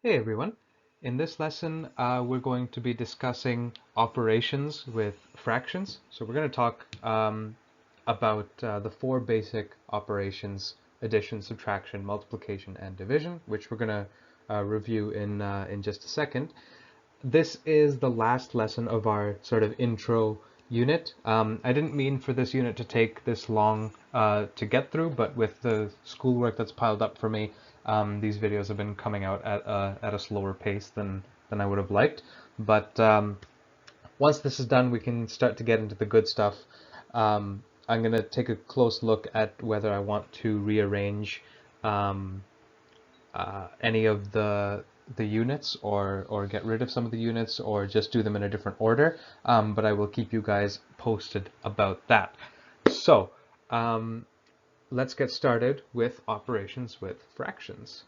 Hey everyone. In this lesson, we're going to be discussing operations with fractions. So we're going to talk about the four basic operations: addition, subtraction, multiplication, and division, which we're going to review in just a second. This is the last lesson of our sort of intro unit. I didn't mean for this unit to take this long to get through, but with the schoolwork that's piled up for me, these videos have been coming out at a slower pace than I would have liked. But once this is done, we can start to get into the good stuff. I'm going to take a close look at whether I want to rearrange um, any of the units or get rid of some of the units or just do them in a different order, but I will keep you guys posted about that. So let's get started with operations with fractions.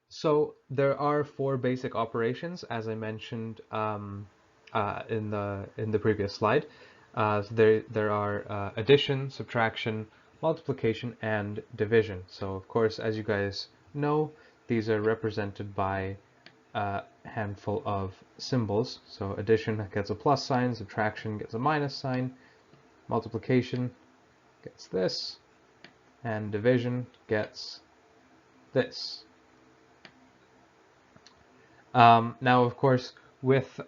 So there are four basic operations, as I mentioned in the previous slide. So there are addition, subtraction, multiplication, and division. So of course, as you guys know, these are represented by a handful of symbols. So addition gets a plus sign, subtraction gets a minus sign, multiplication gets this, and division gets this. Now, of course, with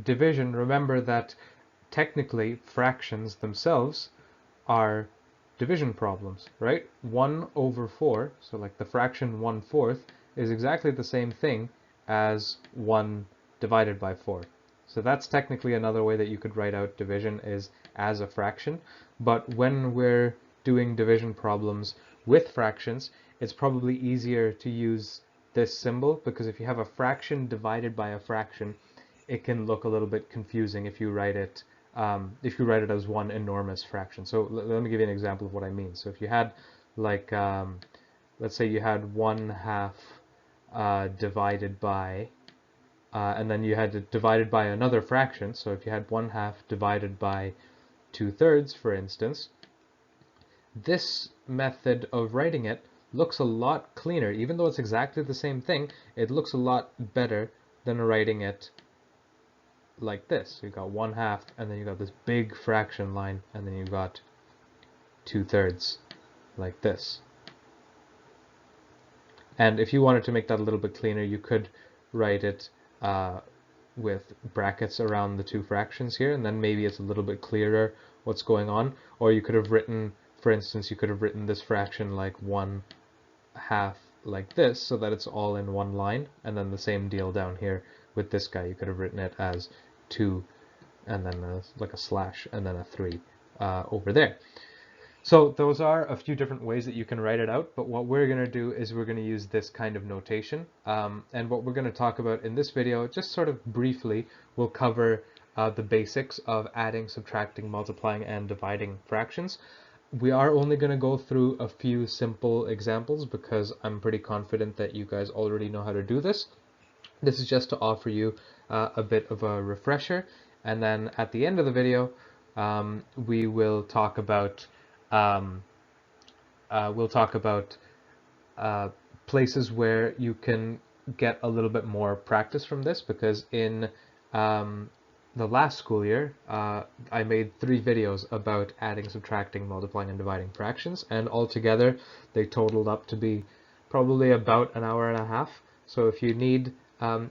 division, remember that technically fractions themselves are division problems, right? 1 over 4, so like the fraction 1/4, is exactly the same thing as 1 divided by 4. So that's technically another way that you could write out division is as a fraction. But when we're doing division problems with fractions, it's probably easier to use this symbol because if you have a fraction divided by a fraction, it can look a little bit confusing if you write it as one enormous fraction. So let me give you an example of what I mean. So if you had like let's say you had 1/2 divided by and then you had to divide it by another fraction. So if you had 1/2 divided by 2/3, for instance, this method of writing it looks a lot cleaner. Even though it's exactly the same thing, it looks a lot better than writing it like this. You got 1/2, and then you got this big fraction line, and then you got 2/3 like this. And if you wanted to make that a little bit cleaner, you could write it with brackets around the two fractions here, and then maybe it's a little bit clearer what's going on. Or you could have written, for instance, you could have written this fraction like 1/2 like this, so that it's all in one line, and then the same deal down here with this guy. You could have written it as 2 and then like a slash and then a 3 over there. So those are a few different ways that you can write it out, but what we're going to do is we're going to use this kind of notation. And what we're going to talk about in this video, just sort of briefly, we'll cover the basics of adding, subtracting, multiplying, and dividing fractions. We are only going to go through a few simple examples because I'm pretty confident that you guys already know how to do this. This is just to offer you a bit of a refresher, and then at the end of the video, we will talk about um, we'll talk about uh, places where you can get a little bit more practice from this because in the last school year, I made 3 videos about adding, subtracting, multiplying, and dividing fractions, and altogether they totaled up to be probably about an hour and a half. So if you need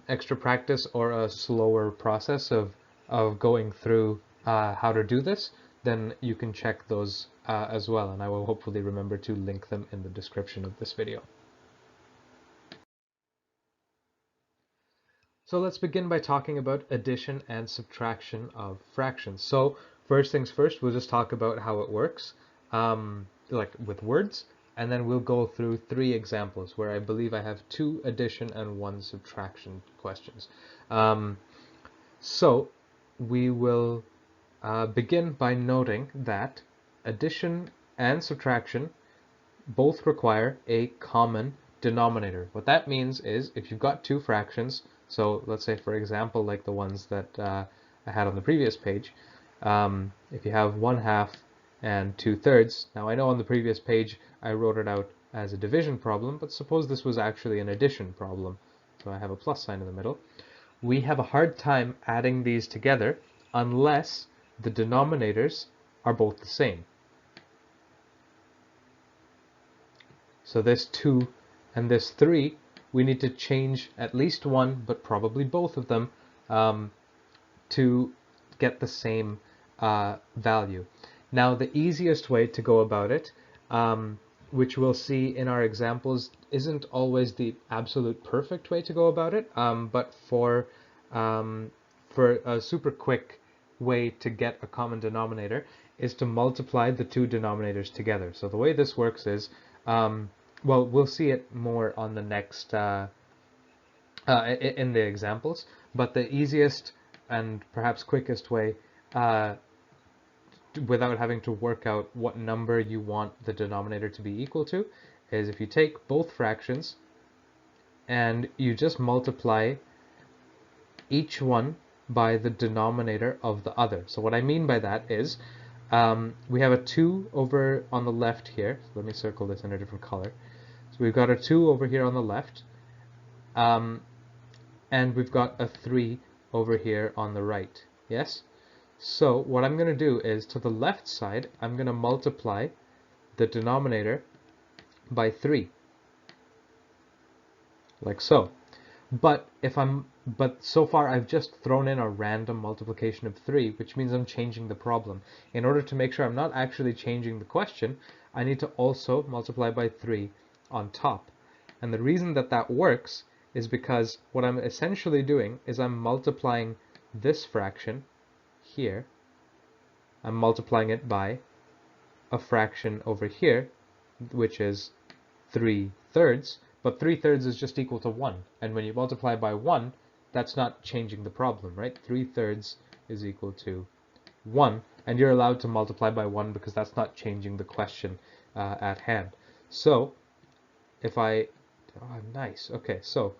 extra practice or a slower process of going through how to do this, then you can check those as well, and I will hopefully remember to link them in the description of this video. So let's begin by talking about addition and subtraction of fractions. So first things first, we'll just talk about how it works, like with words, and then we'll go through 3 examples where I believe I have 2 addition and 1 subtraction questions. So we will begin by noting that addition and subtraction both require a common denominator. What that means is if you've got 2 fractions, so let's say for example like the ones that I had on the previous page, if you have 1/2 and 2/3, now I know on the previous page I wrote it out as a division problem, but suppose this was actually an addition problem. So I have a plus sign in the middle. We have a hard time adding these together unless the denominators are both the same. So this 2 and this 3, we need to change at least one, but probably both of them, to get the same value. Now, the easiest way to go about it, which we'll see in our examples, isn't always the absolute perfect way to go about it, but for a super quick way to get a common denominator is to multiply the two denominators together. So the way this works is, well, we'll see it more on the next in the examples, but the easiest and perhaps quickest way, without having to work out what number you want the denominator to be equal to, is if you take both fractions and you just multiply each one by the denominator of the other. So what I mean by that is, we have a 2 over on the left here. So let me circle this in a different color. So we've got a 2 over here on the left, and we've got a 3 over here on the right. Yes? So what I'm going to do is, to the left side, I'm going to multiply the denominator by 3, like so. But so far I've just thrown in a random multiplication of 3, which means I'm changing the problem. In order to make sure I'm not actually changing the question, I need to also multiply by 3 on top. And the reason that that works is because what I'm essentially doing is I'm multiplying this fraction here, I'm multiplying it by a fraction over here, which is 3/3, but 3/3 is just equal to 1. And when you multiply by 1, that's not changing the problem, right? 3/3 is equal to 1, and you're allowed to multiply by 1 because that's not changing the question at hand. So if I, nice, okay, so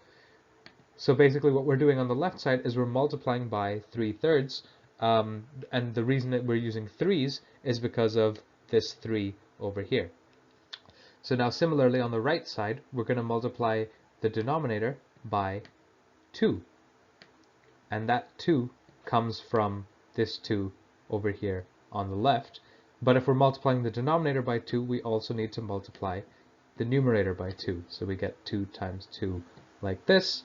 basically what we're doing on the left side is we're multiplying by 3/3, and the reason that we're using 3's is because of this 3 over here. So now similarly on the right side, we're going to multiply the denominator by 2. And that 2 comes from this 2 over here on the left. But if we're multiplying the denominator by 2, we also need to multiply the numerator by 2. So we get 2 times 2 like this.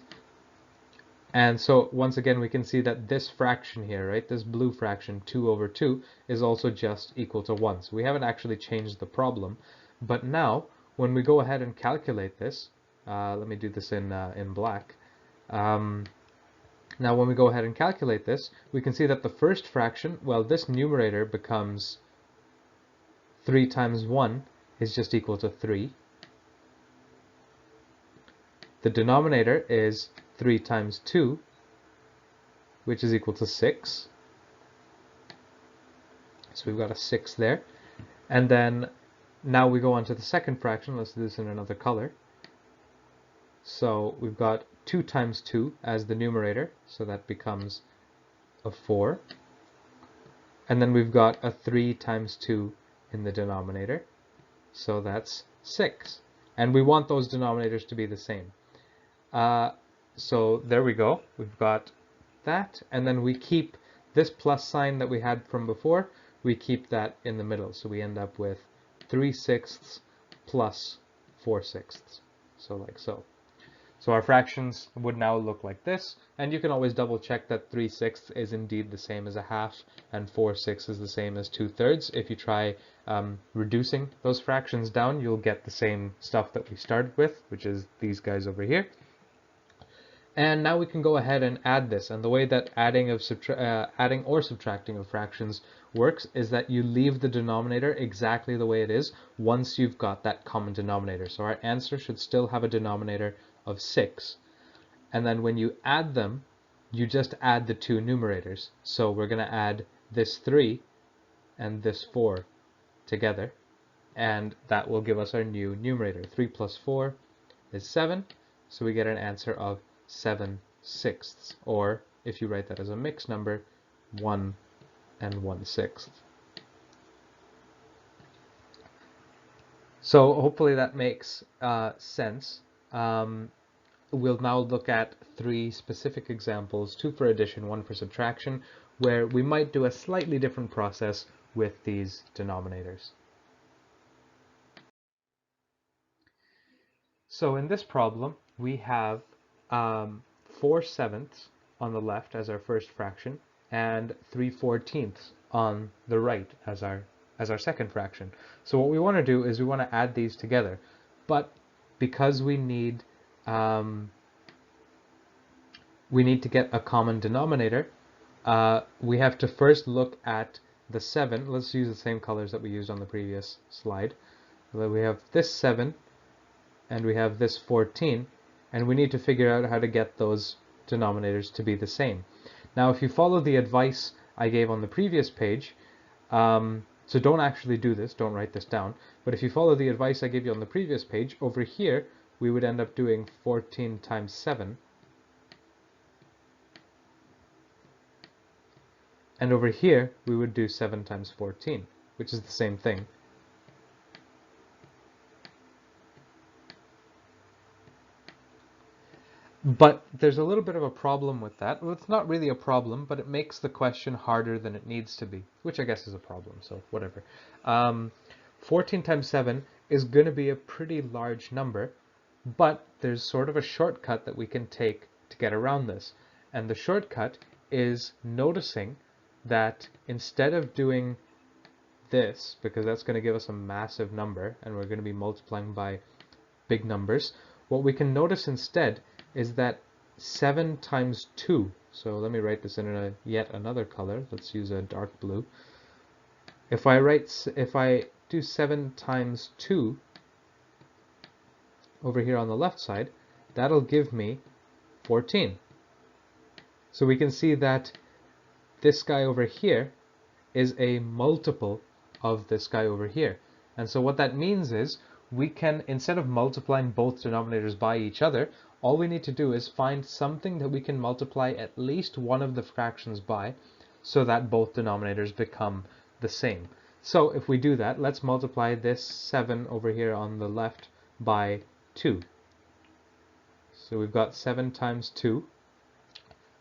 And so once again, we can see that this fraction here, right, this blue fraction, 2 over 2, is also just equal to 1. So we haven't actually changed the problem. But now, when we go ahead and calculate this, let me do this in black. Now, when we go ahead and calculate this, we can see that the first fraction, well, this numerator becomes 3 times 1 is just equal to 3. The denominator is 3 times 2, which is equal to 6. So we've got a 6 there. And then now we go on to the second fraction. Let's do this in another color. So we've got 2 times 2 as the numerator, so that becomes a 4. And then we've got a 3 times 2 in the denominator, so that's 6. And we want those denominators to be the same. So there we go. We've got that, and then we keep this plus sign that we had from before, we keep that in the middle. So we end up with 3/6 plus 4/6. So like so. So our fractions would now look like this, and you can always double check that 3/6 is indeed the same as a half, and 4/6 is the same as 2/3. If you try reducing those fractions down, you'll get the same stuff that we started with, which is these guys over here. And now we can go ahead and add this. And the way that adding or subtracting of fractions works is that you leave the denominator exactly the way it is once you've got that common denominator. So our answer should still have a denominator of 6. And then when you add them, you just add the two numerators. So we're going to add this 3 and this 4 together, and that will give us our new numerator. 3 plus 4 is 7, so we get an answer of 7/6, or if you write that as a mixed number, 1 and 1/6. So hopefully that makes sense. We'll now look at 3 specific examples, 2 for addition, 1 for subtraction, where we might do a slightly different process with these denominators. So in this problem, we have 4/7 on the left as our first fraction and 3/14 on the right as our second fraction. So what we want to do is we want to add these together, but because we need to get a common denominator, we have to first look at the 7. Let's use the same colors that we used on the previous slide. So we have this 7 and we have this 14, and we need to figure out how to get those denominators to be the same. Now, if you follow the advice I gave on the previous page, so don't actually do this, don't write this down, but if you follow the advice I gave you on the previous page, over here we would end up doing 14 times 7, and over here we would do 7 times 14, which is the same thing. But there's a little bit of a problem with that. Well, it's not really a problem, but it makes the question harder than it needs to be, which I guess is a problem, so whatever. 14 times 7 is going to be a pretty large number, but there's sort of a shortcut that we can take to get around this. And the shortcut is noticing that instead of doing this, because that's going to give us a massive number, and we're going to be multiplying by big numbers, what we can notice instead is that 7 times 2, so let me write this in yet another color, let's use a dark blue. If I do 7 times 2 over here on the left side, that'll give me 14. So we can see that this guy over here is a multiple of this guy over here. And so what that means is we can, instead of multiplying both denominators by each other, all we need to do is find something that we can multiply at least one of the fractions by so that both denominators become the same. So if we do that, let's multiply this 7 over here on the left by 2. So we've got 7 times 2,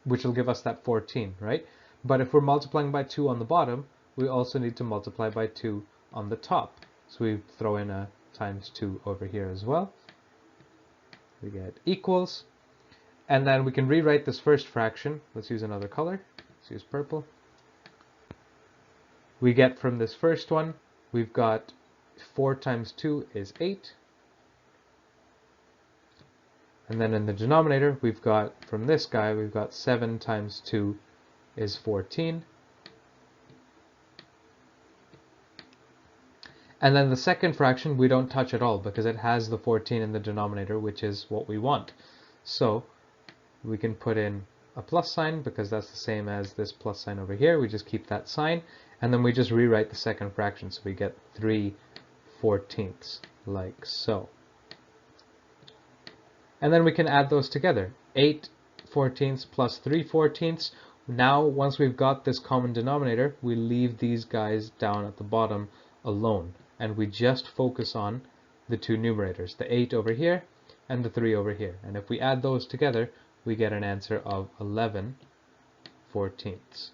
which will give us that 14, right? But if we're multiplying by 2 on the bottom, we also need to multiply by 2 on the top. So we throw in a times 2 over here as well. We get equals, and then we can rewrite this first fraction. Let's use another color. Let's use purple. We get from this first one, we've got 4 times 2 is 8. And then in the denominator, we've got, from this guy, we've got 7 times 2 is 14. And then the second fraction we don't touch at all because it has the 14 in the denominator, which is what we want. So we can put in a plus sign because that's the same as this plus sign over here. We just keep that sign, and then we just rewrite the second fraction. So we get 3/14, like so. And then we can add those together. 8/14 plus 3/14. Now, once we've got this common denominator, we leave these guys down at the bottom alone, and we just focus on the two numerators, the 8 over here and the 3 over here. And if we add those together, we get an answer of 11/14.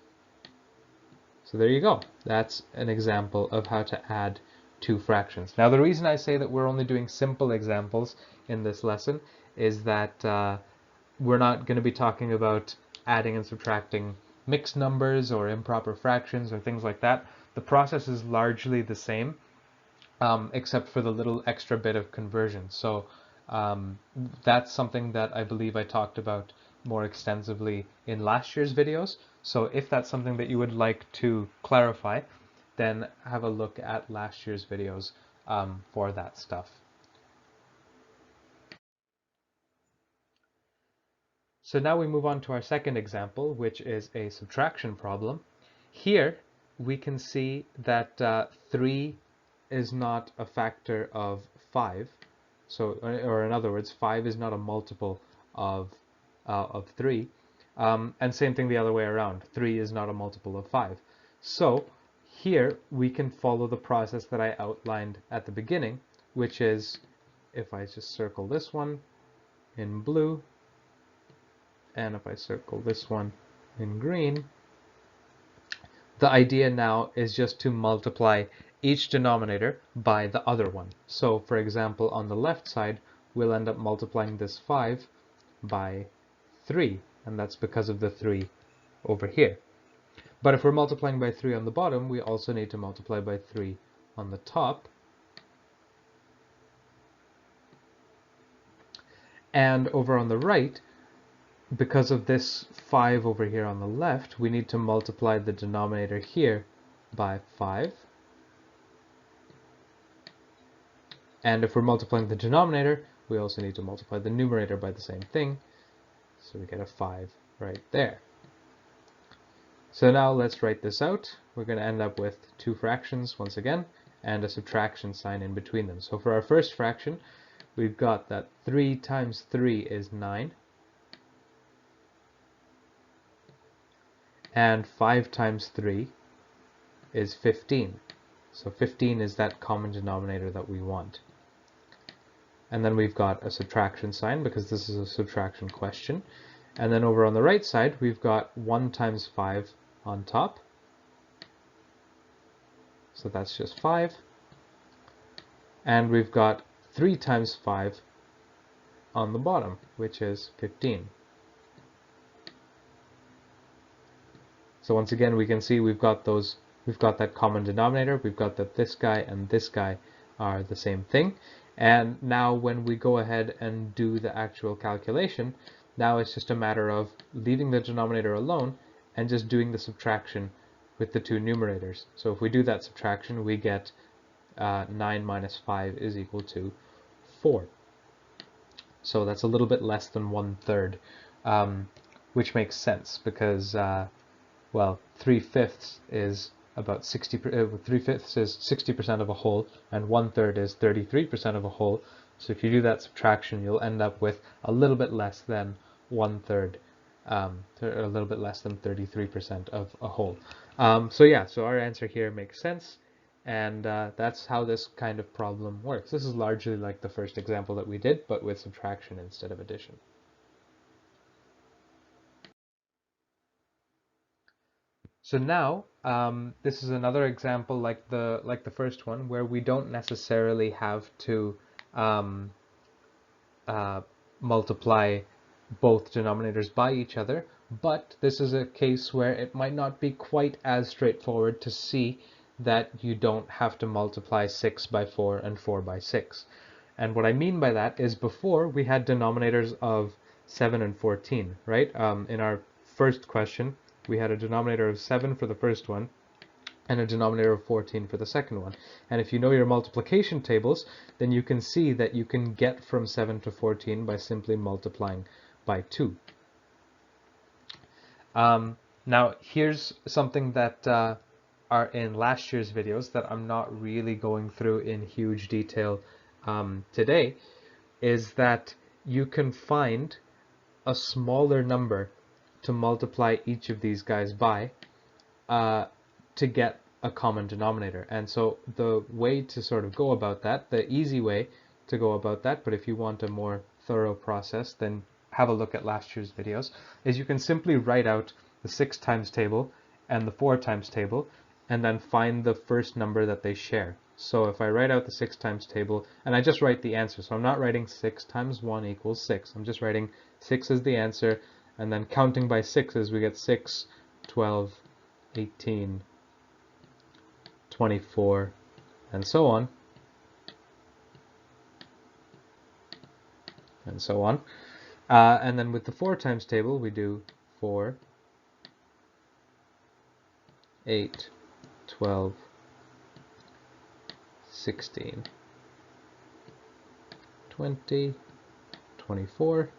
So there you go. That's an example of how to add two fractions. Now, the reason I say that we're only doing simple examples in this lesson is that we're not going to be talking about adding and subtracting mixed numbers or improper fractions or things like that. The process is largely the same, except for the little extra bit of conversion. So that's something that I believe I talked about more extensively in last year's videos. So if that's something that you would like to clarify, then have a look at last year's videos for that stuff. So now we move on to our second example, which is a subtraction problem. Here we can see that 3 is not a factor of 5. So, or in other words, 5 is not a multiple of 3. And same thing the other way around. 3 is not a multiple of 5. So here we can follow the process that I outlined at the beginning, which is, if I just circle this one in blue, and if I circle this one in green, the idea now is just to multiply each denominator by the other one. So for example, on the left side, we'll end up multiplying this 5 by 3, and that's because of the 3 over here. But if we're multiplying by 3 on the bottom, we also need to multiply by 3 on the top. And over on the right, because of this 5 over here on the left, we need to multiply the denominator here by 5. And if we're multiplying the denominator, we also need to multiply the numerator by the same thing. So we get a 5 right there. So now let's write this out. We're going to end up with two fractions once again, and a subtraction sign in between them. So for our first fraction, we've got that 3 times 3 is 9. And 5 times 3 is 15. So 15 is that common denominator that we want. And then we've got a subtraction sign because this is a subtraction question. And then over on the right side, we've got 1 times 5 on top. So that's just 5. And we've got 3 times 5 on the bottom, which is 15. So once again, we can see we've got that common denominator. We've got that this guy and this guy are the same thing. And now when we go ahead and do the actual calculation, now it's just a matter of leaving the denominator alone and just doing the subtraction with the two numerators. So if we do that subtraction, we get 9 minus 5 is equal to 4. So that's a little bit less than 1/3, which makes sense because well, 3/5 is about 60. 3/5 is 60% of a whole, and 1/3 is 33% of a whole. So if you do that subtraction, you'll end up with a little bit less than 1/3, a little bit less than 33% of a whole. So yeah, so our answer here makes sense, and that's how this kind of problem works. This is largely like the first example that we did, but with subtraction instead of addition. So now, this is another example like the first one, where we don't necessarily have to multiply both denominators by each other, but this is a case where it might not be quite as straightforward to see that you don't have to multiply 6 by 4 and 4 by 6. And what I mean by that is before we had denominators of 7 and 14, right? In our first question, we had a denominator of 7 for the first one and a denominator of 14 for the second one. And if you know your multiplication tables, then you can see that you can get from 7 to 14 by simply multiplying by 2. Now, here's something that are in last year's videos that I'm not really going through in huge detail today, is that you can find a smaller number to multiply each of these guys by to get a common denominator. And so the way to sort of go about that, the easy way to go about that, but if you want a more thorough process, then have a look at last year's videos, is you can simply write out the 6 times table and the 4 times table and then find the first number that they share. So if I write out the 6 times table, and I just write the answer, so I'm not writing 6 times 1 equals 6. I'm just writing 6 as the answer, and then counting by 6s, we get 6, 12, 18, 24, and so on. And so on. And then with the 4 times table, we do 4, 8, 12, 16, 20, 24.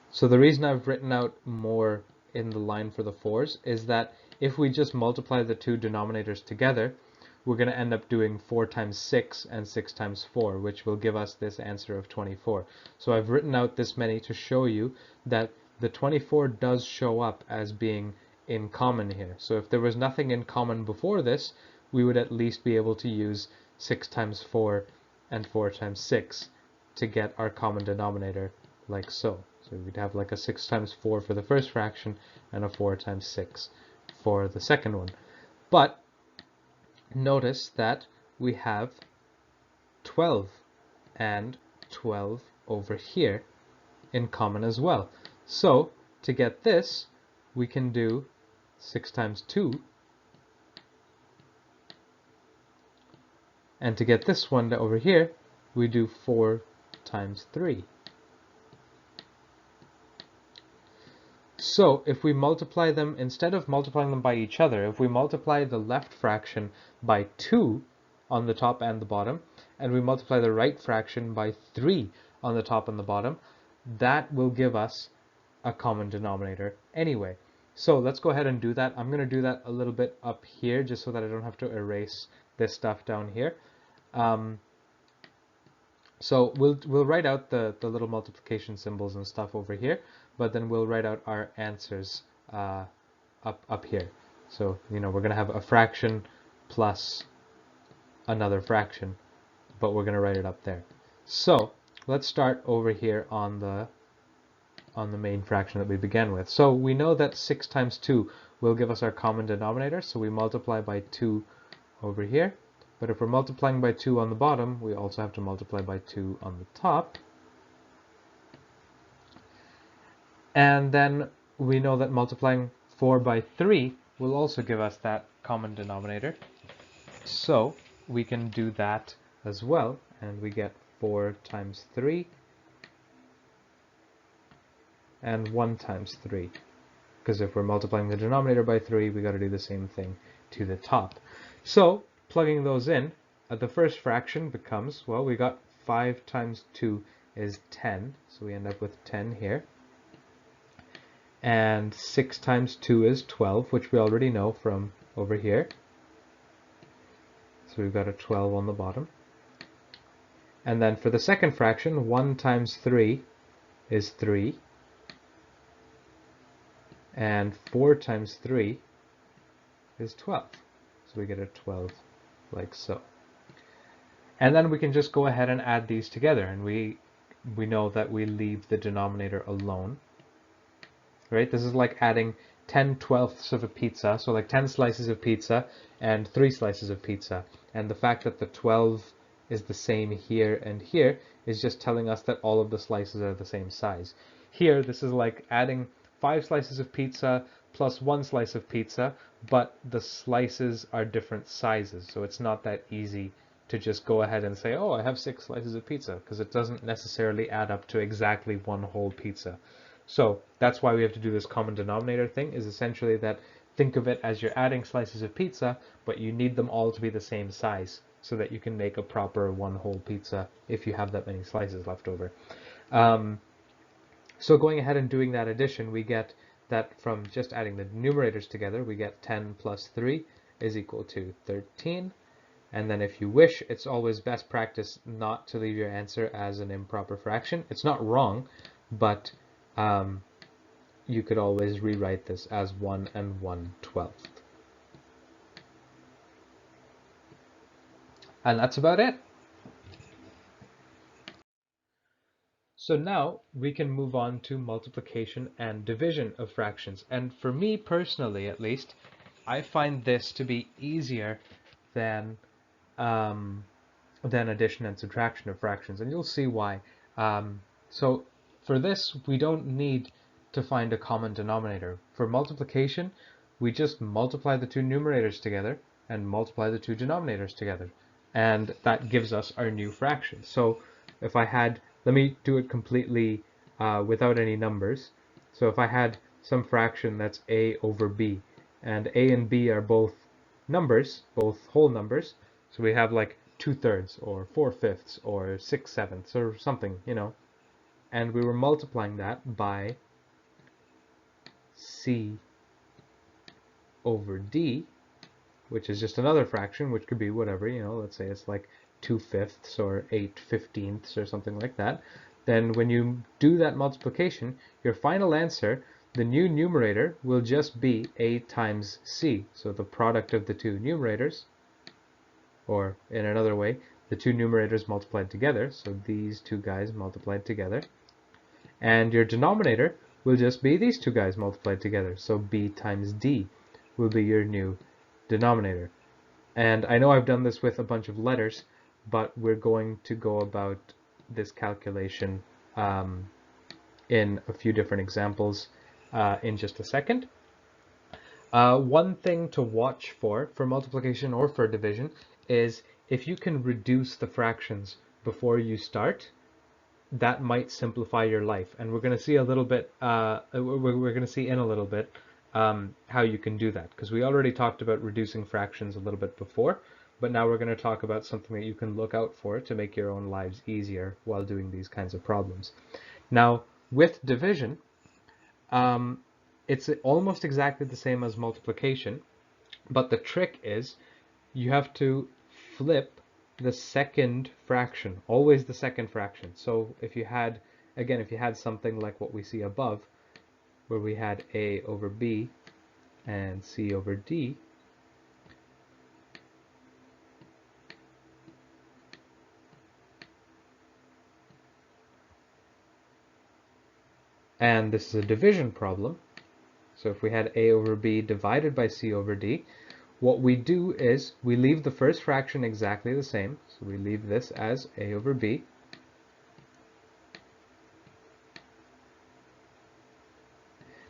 So the reason I've written out more in the line for the 4s is that if we just multiply the two denominators together, we're going to end up doing 4 times 6 and 6 times 4, which will give us this answer of 24. So I've written out this many to show you that the 24 does show up as being in common here. So if there was nothing in common before this, we would at least be able to use 6 times 4 and 4 times 6 to get our common denominator like so. So we'd have like a 6 times 4 for the first fraction and a 4 times 6 for the second one. But notice that we have 12 and 12 over here in common as well. So to get this, we can do 6 times 2, and to get this one over here, we do 4 times 3. So if we multiply them, instead of multiplying them by each other, if we multiply the left fraction by 2 on the top and the bottom, and we multiply the right fraction by 3 on the top and the bottom, that will give us a common denominator anyway. So let's go ahead and do that. I'm going to do that a little bit up here just so that I don't have to erase this stuff down here. So we'll write out the little multiplication symbols and stuff over here, but then we'll write out our answers up here. So we're going to have a fraction plus another fraction, but we're going to write it up there. So let's start over here on the main fraction that we began with. So we know that 6 times 2 will give us our common denominator, so we multiply by 2 over here. But if we're multiplying by 2 on the bottom, we also have to multiply by 2 on the top. And then we know that multiplying 4 by 3 will also give us that common denominator. So we can do that as well, and we get 4 times 3 and 1 times 3. Because if we're multiplying the denominator by 3, we got to do the same thing to the top. So plugging those in, the first fraction becomes, well, we got 5 times 2 is 10, so we end up with 10 here. And 6 times 2 is 12, which we already know from over here. So we've got a 12 on the bottom. And then for the second fraction, 1 times 3 is 3. And 4 times 3 is 12. So we get a 12 like so. And then we can just go ahead and add these together, and we know that we leave the denominator alone. Right? This is like adding 10/12ths of a pizza, so like 10 slices of pizza and 3 slices of pizza. And the fact that the 12 is the same here and here is just telling us that all of the slices are the same size. Here, this is like adding 5 slices of pizza plus 1 slice of pizza, but the slices are different sizes, so it's not that easy to just go ahead and say, oh, I have 6 slices of pizza, because it doesn't necessarily add up to exactly one whole pizza. So that's why we have to do this common denominator thing, is essentially that think of it as you're adding slices of pizza, but you need them all to be the same size so that you can make a proper one whole pizza if you have that many slices left over. So going ahead and doing that addition, we get that from just adding the numerators together, we get 10 plus 3 is equal to 13. And then if you wish, it's always best practice not to leave your answer as an improper fraction. It's not wrong, but you could always rewrite this as 1 and 1/12. And that's about it. So now we can move on to multiplication and division of fractions. And for me personally, at least, I find this to be easier than addition and subtraction of fractions, and you'll see why. So for this, we don't need to find a common denominator. For multiplication, we just multiply the two numerators together and multiply the two denominators together, and that gives us our new fraction. So if I had, let me do it completely without any numbers. So if I had some fraction that's a over b, and a and b are both numbers, both whole numbers, so we have like 2/3 or 4/5 or 6/7 or something, and we were multiplying that by c over d, which is just another fraction, which could be whatever, let's say it's like 2/5 or 8/15 or something like that. Then when you do that multiplication, your final answer, the new numerator, will just be a times c. So the product of the two numerators, or in another way, the two numerators multiplied together, so these two guys multiplied together, and your denominator will just be these two guys multiplied together, so b times d will be your new denominator. And I know I've done this with a bunch of letters, but we're going to go about this calculation in a few different examples in just a second. One thing to watch for multiplication or for division is if you can reduce the fractions before you start, that might simplify your life. And we're going to see a little bit, we're going to see in a little bit how you can do that, because we already talked about reducing fractions a little bit before, but now we're going to talk about something that you can look out for to make your own lives easier while doing these kinds of problems. Now, with division, it's almost exactly the same as multiplication, but the trick is you have to flip the second fraction, always the second fraction. So if you had, again, if you had something like what we see above, where we had a over b and c over d, and this is a division problem, so if we had a over b divided by c over d, what we do is we leave the first fraction exactly the same, so we leave this as a over b,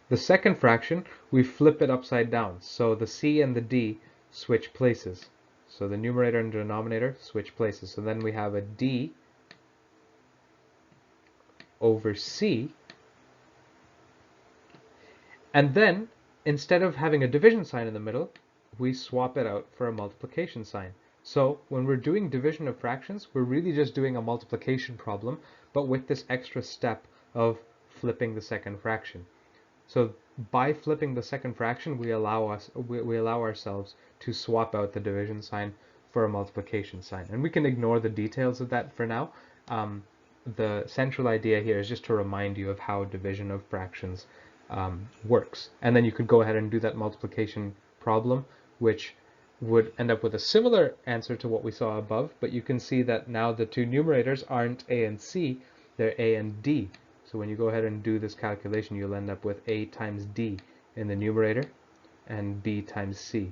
the second fraction, we flip it upside down, so the c and the d switch places. So the numerator and denominator switch places. So then we have a d over c, and then instead of having a division sign in the middle, we swap it out for a multiplication sign. So when we're doing division of fractions, we're really just doing a multiplication problem, but with this extra step of flipping the second fraction. So by flipping the second fraction, we allow ourselves to swap out the division sign for a multiplication sign. And we can ignore the details of that for now. The central idea here is just to remind you of how division of fractions works. And then you could go ahead and do that multiplication problem, which would end up with a similar answer to what we saw above, but you can see that now the two numerators aren't a and c, they're a and d. So when you go ahead and do this calculation, you'll end up with a times d in the numerator and b times c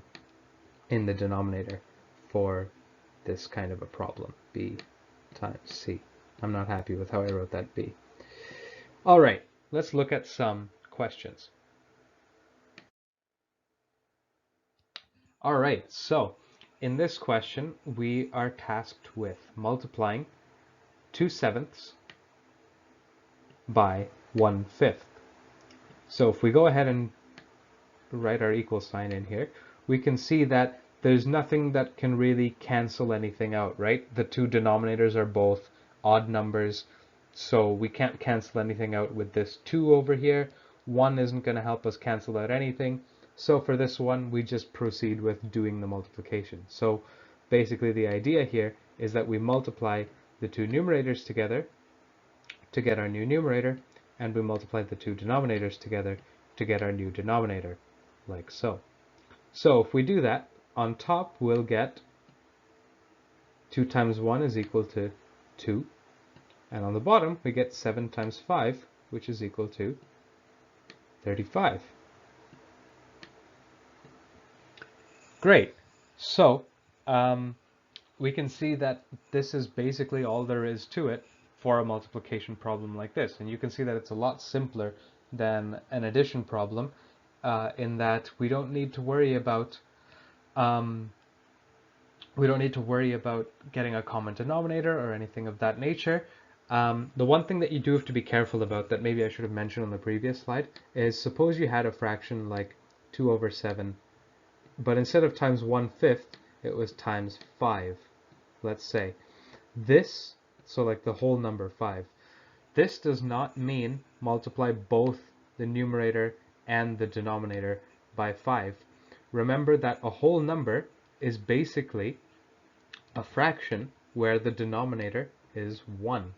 in the denominator for this kind of a problem, b times c. I'm not happy with how I wrote that b. All right, let's look at some questions. All right, so in this question, we are tasked with multiplying 2/7 by 1/5. So if we go ahead and write our equal sign in here, we can see that there's nothing that can really cancel anything out, right? The two denominators are both odd numbers, so we can't cancel anything out with this 2 over here. 1 isn't going to help us cancel out anything. So for this one, we just proceed with doing the multiplication. So basically the idea here is that we multiply the two numerators together to get our new numerator, and we multiply the two denominators together to get our new denominator, like so. So if we do that, on top we'll get 2 times 1 is equal to 2, and on the bottom we get 7 times 5, which is equal to 35. Great. So we can see that this is basically all there is to it for a multiplication problem like this. And you can see that it's a lot simpler than an addition problem in that we don't need to worry about getting a common denominator or anything of that nature. The one thing that you do have to be careful about that maybe I should have mentioned on the previous slide is suppose you had a fraction like 2 over 7, but instead of times 1/5, it was times 5, let's say. This, so like the whole number 5, this does not mean multiply both the numerator and the denominator by 5. Remember that a whole number is basically a fraction where the denominator is 1.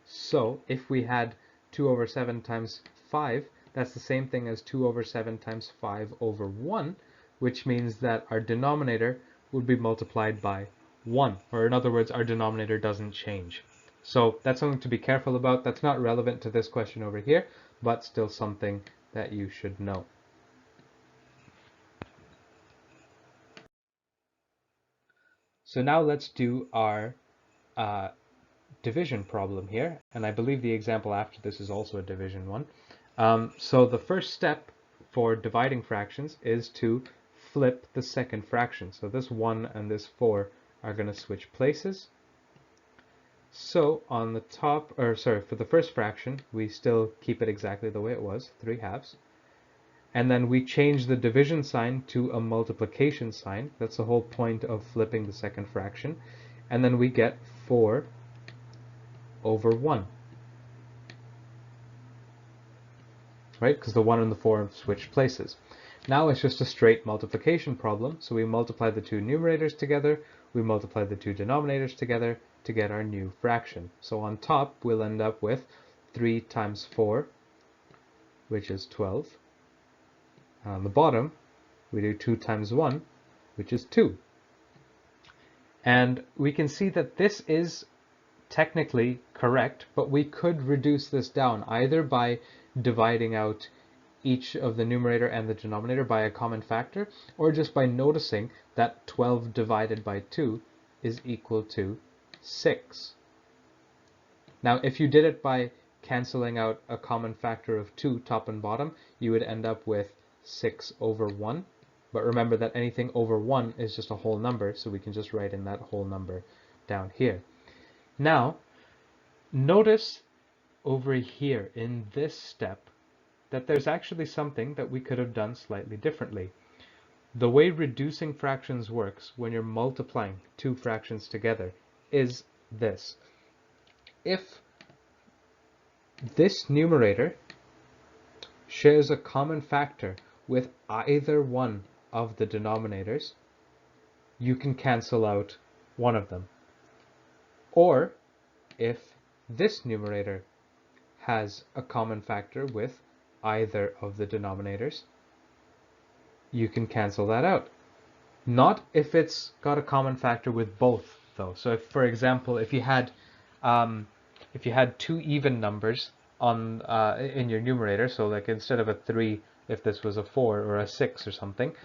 So if we had 2 over 7 times 5, that's the same thing as 2 over 7 times 5 over 1, which means that our denominator would be multiplied by 1, or in other words, our denominator doesn't change. So that's something to be careful about. That's not relevant to this question over here, but still something that you should know. So now let's do our division problem here, and I believe the example after this is also a division one. So the first step for dividing fractions is to flip the second fraction. So this 1 and this 4 are going to switch places. So on the top, or sorry, for the first fraction, we still keep it exactly the way it was, 3/2. And then we change the division sign to a multiplication sign. That's the whole point of flipping the second fraction. And then we get 4/1. Right? Because the 1 and the 4 have switched places. Now it's just a straight multiplication problem. So we multiply the two numerators together, we multiply the two denominators together to get our new fraction. So on top, we'll end up with 3 times 4, which is 12. And on the bottom, we do 2 times 1, which is 2. And we can see that this is technically correct, but we could reduce this down either by dividing out each of the numerator and the denominator by a common factor, or just by noticing that 12 divided by 2 is equal to 6. Now, if you did it by canceling out a common factor of 2 top and bottom, you would end up with 6/1. But remember that anything over 1 is just a whole number, so we can just write in that whole number down here. Now, notice over here in this step that there's actually something that we could have done slightly differently. The way reducing fractions works when you're multiplying two fractions together is this. If this numerator shares a common factor with either one of the denominators, you can cancel out one of them. Or if this numerator has a common factor with either of the denominators, you can cancel that out. Not if it's got a common factor with both, though. So if, for example, if you had two even numbers on in your numerator, so like instead of a 3, if this was a 4 or a 6 or something,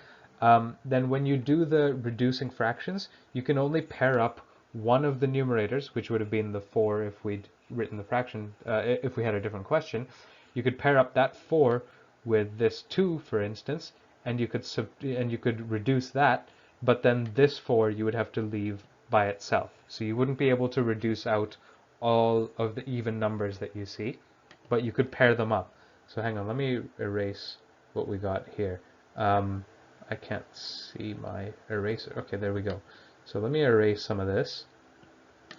then when you do the reducing fractions, you can only pair up one of the numerators, which would have been the 4 if we'd written the fraction, if we had a different question. You could pair up that 4 with this 2, for instance, and you could reduce that, but then this 4 you would have to leave by itself. So you wouldn't be able to reduce out all of the even numbers that you see, but you could pair them up. So hang on, let me erase what we got here. I can't see my eraser. Okay, there we go. So let me erase some of this,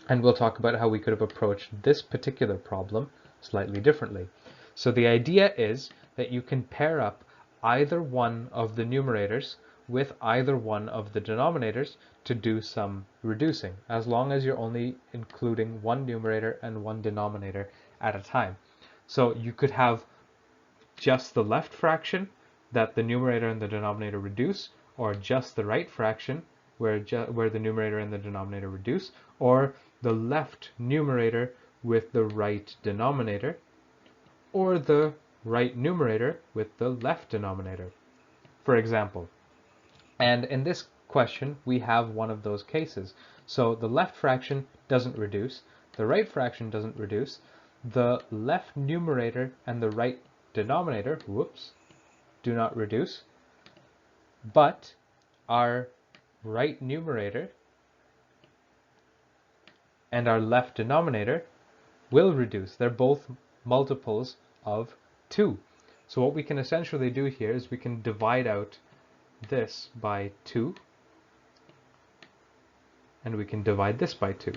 and we'll talk about how we could have approached this particular problem slightly differently. So the idea is that you can pair up either one of the numerators with either one of the denominators to do some reducing, as long as you're only including one numerator and one denominator at a time. So you could have just the left fraction that the numerator and the denominator reduce, or just the right fraction where the numerator and the denominator reduce, or the left numerator with the right denominator, or the right numerator with the left denominator, for example. And in this question, we have one of those cases. So the left fraction doesn't reduce, the right fraction doesn't reduce, the left numerator and the right denominator, do not reduce, but our right numerator and our left denominator will reduce. They're both multiples of 2. So what we can essentially do here is we can divide out this by 2, and we can divide this by 2.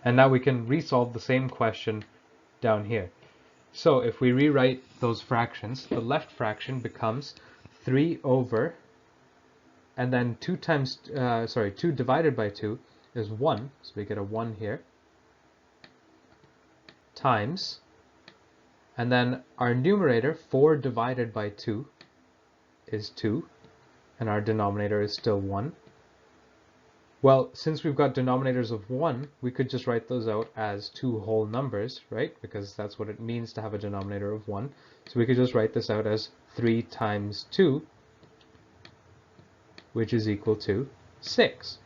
And now we can resolve the same question down here. So if we rewrite those fractions, the left fraction becomes 3 over, and then 2 divided by 2 is 1, so we get a 1 here, times, and then our numerator, 4 divided by 2, is 2, and our denominator is still 1. Well, since we've got denominators of 1, we could just write those out as two whole numbers, right? Because that's what it means to have a denominator of 1. So we could just write this out as 3 times 2, which is equal to 6.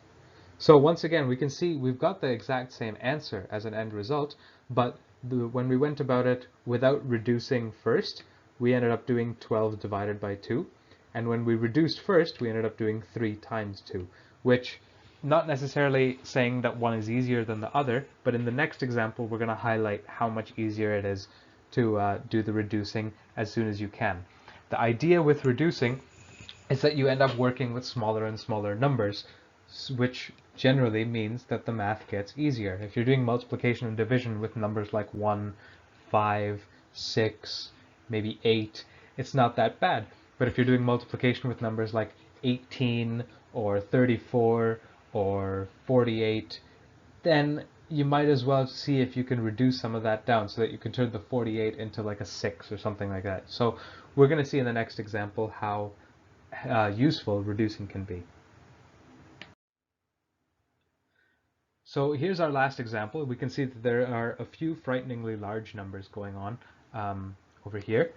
So once again, we can see we've got the exact same answer as an end result, but when we went about it without reducing first, we ended up doing 12 divided by 2. And when we reduced first, we ended up doing 3 times 2, which not necessarily saying that one is easier than the other, but in the next example, we're going to highlight how much easier it is to do the reducing as soon as you can. The idea with reducing is that you end up working with smaller and smaller numbers, which generally means that the math gets easier. If you're doing multiplication and division with numbers like 1, 5, 6, maybe 8, it's not that bad. But if you're doing multiplication with numbers like 18 or 34 or 48, then you might as well see if you can reduce some of that down so that you can turn the 48 into like a 6 or something like that. So we're going to see in the next example how useful reducing can be. So here's our last example. We can see that there are a few frighteningly large numbers going on over here.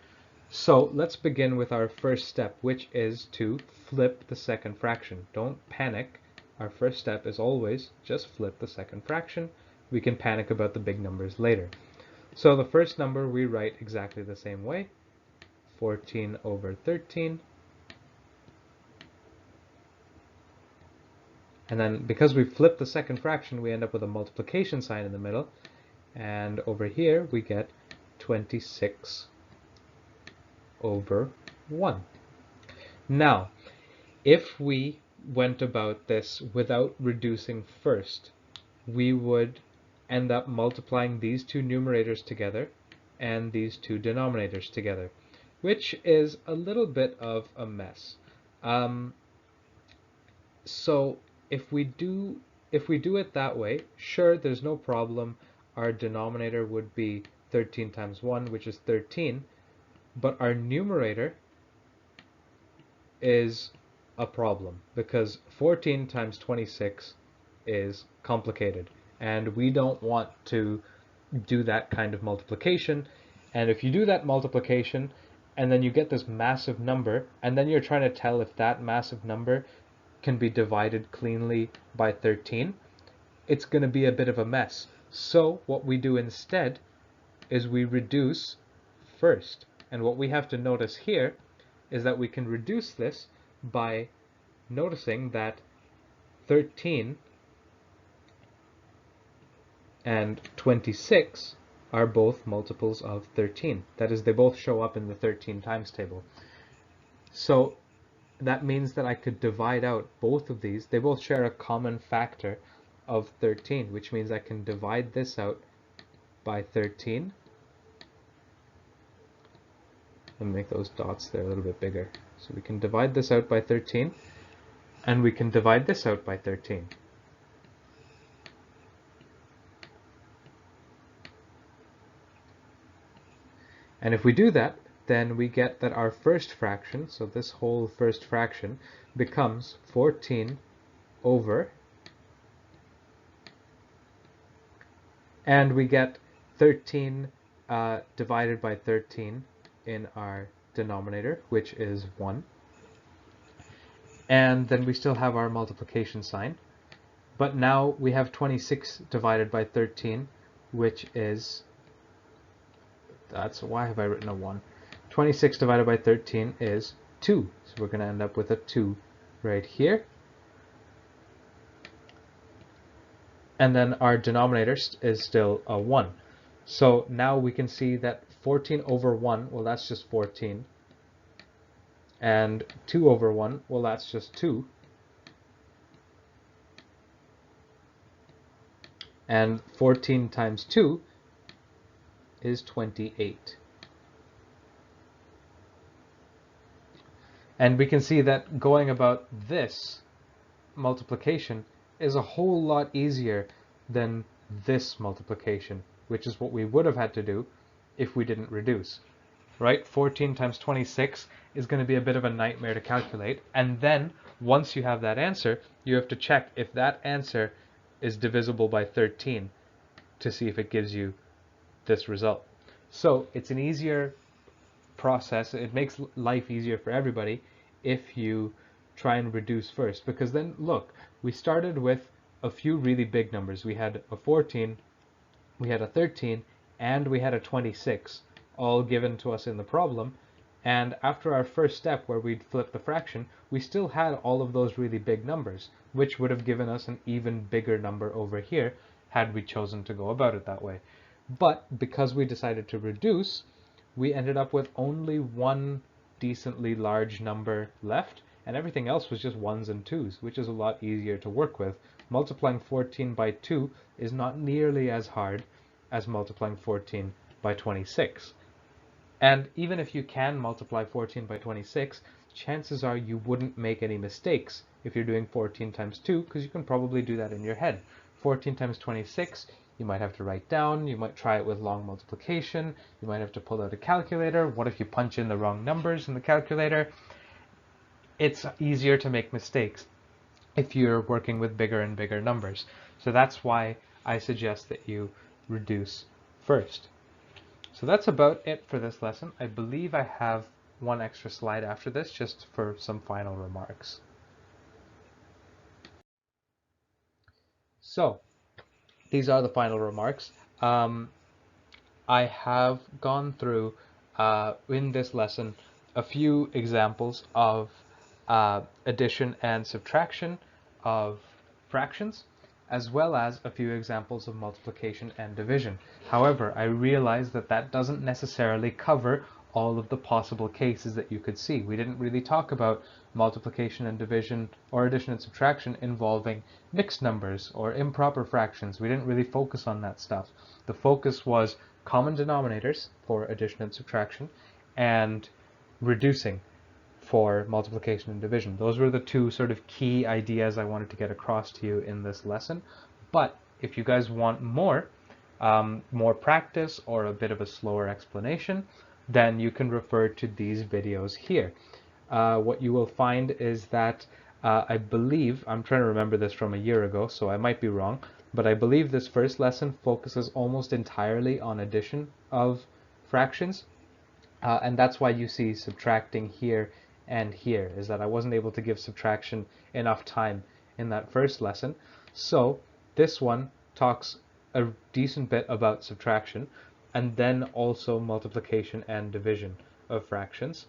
So let's begin with our first step, which is to flip the second fraction. Don't panic. Our first step is always just flip the second fraction. We can panic about the big numbers later. So the first number we write exactly the same way, 14 over 13. And then because we flip the second fraction, we end up with a multiplication sign in the middle. And over here, we get 26 over 1. Now, if we went about this without reducing first, we would end up multiplying these two numerators together and these two denominators together, which is a little bit of a mess. So if we do it that way, sure, there's no problem. Our denominator would be 13 times 1, which is 13, but our numerator is a problem because 14 times 26 is complicated, and we don't want to do that kind of multiplication. And if you do that multiplication and then you get this massive number, and then you're trying to tell if that massive number can be divided cleanly by 13, it's going to be a bit of a mess. So what we do instead is we reduce first. And what we have to notice here is that we can reduce this by noticing that 13 and 26 are both multiples of 13. That is, they both show up in the 13 times table. So that means that I could divide out both of these. They both share a common factor of 13, which means I can divide this out by 13. And make those dots there a little bit bigger. So we can divide this out by 13, and we can divide this out by 13. And if we do that, then we get that our first fraction, so this whole first fraction, becomes 14 over, and we get 13 divided by 13 in our denominator, which is 1. And then we still have our multiplication sign. But now we have 26 divided by 13, which is, why have I written a 1? 26 divided by 13 is 2. So we're going to end up with a 2 right here. And then our denominator is still a 1. So now we can see that 14 over 1, well, that's just 14. And 2 over 1, well, that's just 2. And 14 times 2 is 28. And we can see that going about this multiplication is a whole lot easier than this multiplication, which is what we would have had to do if we didn't reduce. right? 14 times 26 is going to be a bit of a nightmare to calculate. And then once you have that answer, you have to check if that answer is divisible by 13 to see if it gives you this result. So it's an easier process. It makes life easier for everybody if you try and reduce first, because then look, we started with a few really big numbers. We had a 14, we had a 13, and we had a 26, all given to us in the problem. And after our first step where we'd flip the fraction, we still had all of those really big numbers, which would have given us an even bigger number over here had we chosen to go about it that way. But because we decided to reduce, we ended up with only one decently large number left, and everything else was just ones and twos, which is a lot easier to work with. Multiplying 14 by 2 is not nearly as hard as multiplying 14 by 26. And even if you can multiply 14 by 26, chances are you wouldn't make any mistakes if you're doing 14 times 2, because you can probably do that in your head. 14 times 26, you might have to write down, you might try it with long multiplication, you might have to pull out a calculator. What if you punch in the wrong numbers in the calculator? It's easier to make mistakes if you're working with bigger and bigger numbers. So that's why I suggest that you reduce first. So that's about it for this lesson. I believe I have one extra slide after this just for some final remarks. So these are the final remarks. I have gone through in this lesson a few examples of addition and subtraction of fractions, as well as a few examples of multiplication and division. However, I realize that that doesn't necessarily cover all of the possible cases that you could see. We didn't really talk about multiplication and division or addition and subtraction involving mixed numbers or improper fractions. We didn't really focus on that stuff. The focus was common denominators for addition and subtraction and reducing for multiplication and division. Those were the two sort of key ideas I wanted to get across to you in this lesson. But if you guys want more practice or a bit of a slower explanation, then you can refer to these videos here. What you will find is that I believe, I'm trying to remember this from a year ago, so I might be wrong, but I believe this first lesson focuses almost entirely on addition of fractions. And that's why you see subtracting here and here, is that I wasn't able to give subtraction enough time in that first lesson. So this one talks a decent bit about subtraction, and then also multiplication and division of fractions.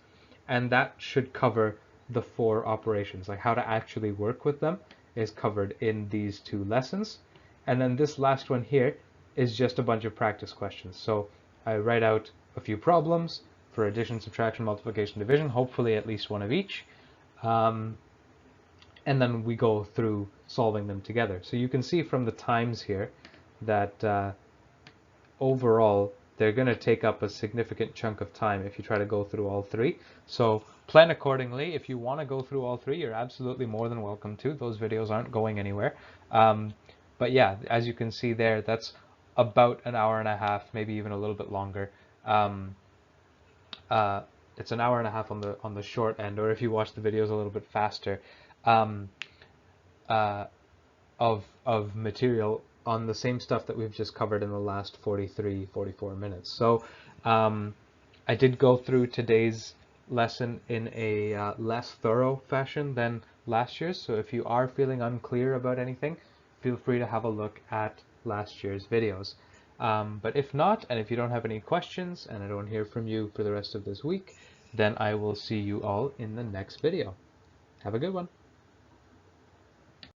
And that should cover the 4 operations, like how to actually work with them is covered in these 2 lessons. And then this last one here is just a bunch of practice questions. So I write out a few problems for addition, subtraction, multiplication, division, hopefully at least one of each. And then we go through solving them together. So you can see from the times here that overall they're going to take up a significant chunk of time if you try to go through all 3. So plan accordingly. If you want to go through all 3, you're absolutely more than welcome to. Those videos aren't going anywhere. But yeah, as you can see there, that's about an hour and a half, maybe even a little bit longer. It's an hour and a half on the short end, or if you watch the videos a little bit faster, of material on the same stuff that we've just covered in the last 44 minutes. So I did go through today's lesson in a less thorough fashion than last year's. So if you are feeling unclear about anything, feel free to have a look at last year's videos. But if not, and if you don't have any questions and I don't hear from you for the rest of this week, then I will see you all in the next video. Have a good one.